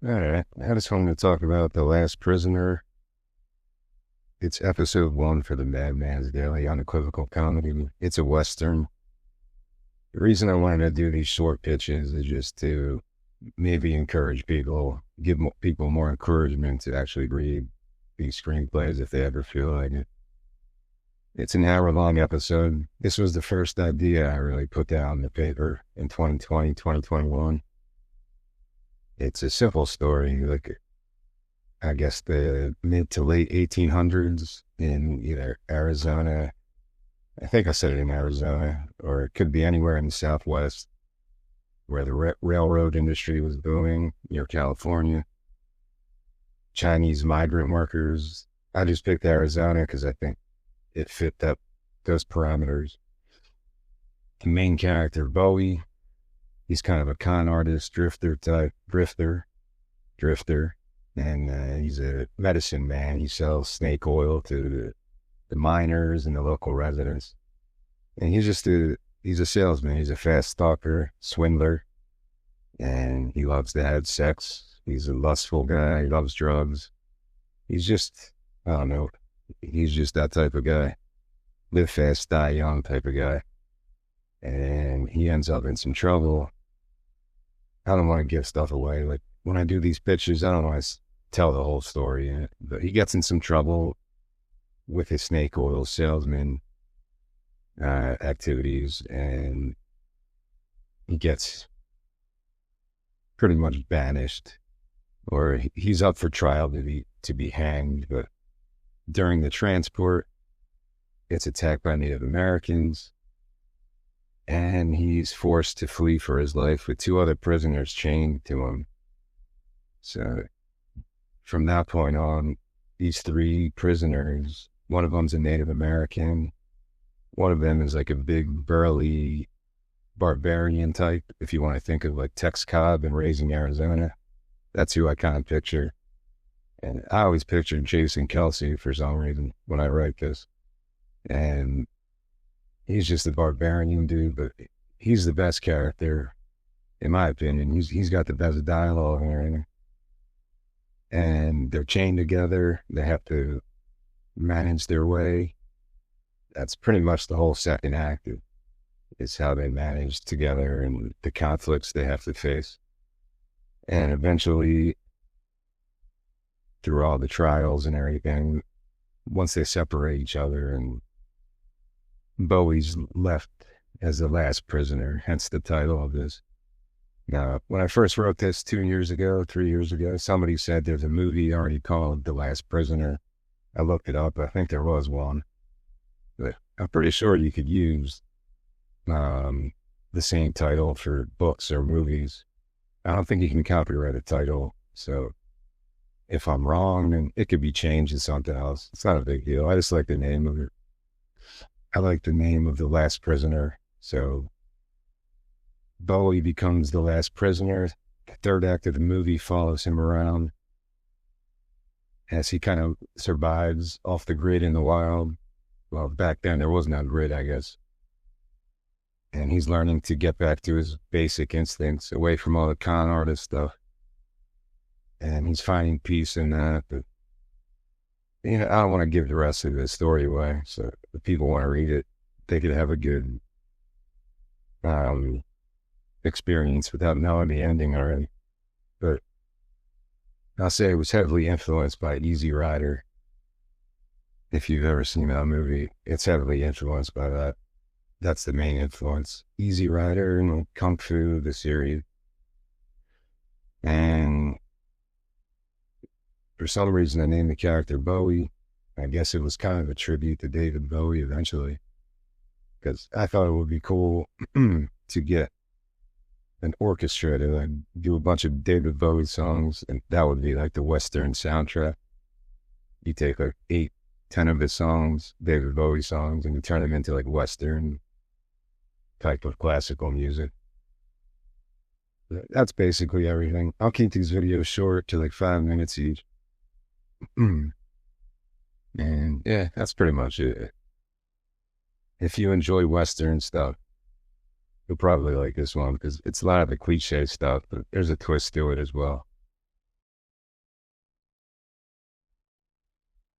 All right. I just wanted to talk about The Last Prisoner. It's episode one for the Madman's Daily Unequivocal Comedy. It's a Western. The reason I wanted to do these short pitches is just to maybe encourage people, give people more encouragement to actually read these screenplays if they ever feel like it. It's an hour-long episode. This was the first idea I really put down on the paper in 2020, 2021. It's a simple story, like I guess the mid to late 1800s in either Arizona. I think I said it in Arizona, or it could be anywhere in the Southwest where the railroad industry was booming, near California. Chinese migrant workers. I just picked Arizona because I think it fit those parameters. The main character, Bowie, he's kind of a con artist, drifter, and he's a medicine man. He sells snake oil to the miners and the local residents. And he's a salesman. He's a fast talker, swindler, and he loves to have sex. He's a lustful guy. He loves drugs. He's just, I don't know, he's just that type of guy. Live fast, die young type of guy. And he ends up in some trouble. I don't want to give stuff away. Like when I do these pitches, I don't want to tell the whole story. But he gets in some trouble with his snake oil salesman activities, and he gets pretty much banished, or he's up for trial to be hanged. But during the transport, it's attacked by Native Americans, and he's forced to flee for his life with two other prisoners chained to him. So from that point on, these three prisoners, one of them's a Native American, one of them is like a big burly barbarian type, if you want to think of like Tex Cobb and Raising Arizona. That's who I kind of picture. And I always pictured Jason Kelsey for some reason when I write this. And he's just a barbarian dude, but he's the best character, in my opinion. He's got the best dialogue and everything. And they're chained together. They have to manage their way. That's pretty much the whole second act. Is how they manage together and the conflicts they have to face. And eventually, through all the trials and everything, once they separate each other, and Bowie's left as the last prisoner, hence the title of this. Now, when I first wrote this 3 years ago, somebody said there's a movie already called The Last Prisoner. I looked it up. I think there was one. But I'm pretty sure you could use the same title for books or movies. I don't think you can copyright a title. So if I'm wrong, then it could be changed to something else. It's not a big deal. I just like the name of it. I like the name of The Last Prisoner. So Bowie becomes the last prisoner. The third act of the movie follows him around as he kind of survives off the grid in the wild. Well, back then there was no grid, I guess. And he's learning to get back to his basic instincts, away from all the con artist stuff. And he's finding peace in that. But, I don't want to give the rest of the story away. So if people want to read it, they could have a good experience without knowing the ending already. But I'll say it was heavily influenced by Easy Rider. If you've ever seen that movie, it's heavily influenced by that. That's the main influence. Easy Rider and Kung Fu, the series. And for some reason, I named the character Bowie. I guess it was kind of a tribute to David Bowie eventually, because I thought it would be cool to get an orchestra to like do a bunch of David Bowie songs, and that would be like the Western soundtrack. You take like 8-10 of his songs, David Bowie songs, and you turn them into like Western type of classical music. That's basically everything. I'll keep these videos short to like 5 minutes each. And yeah, that's pretty much it. If you enjoy Western stuff, you'll probably like this one because it's a lot of the cliche stuff, but there's a twist to it as well.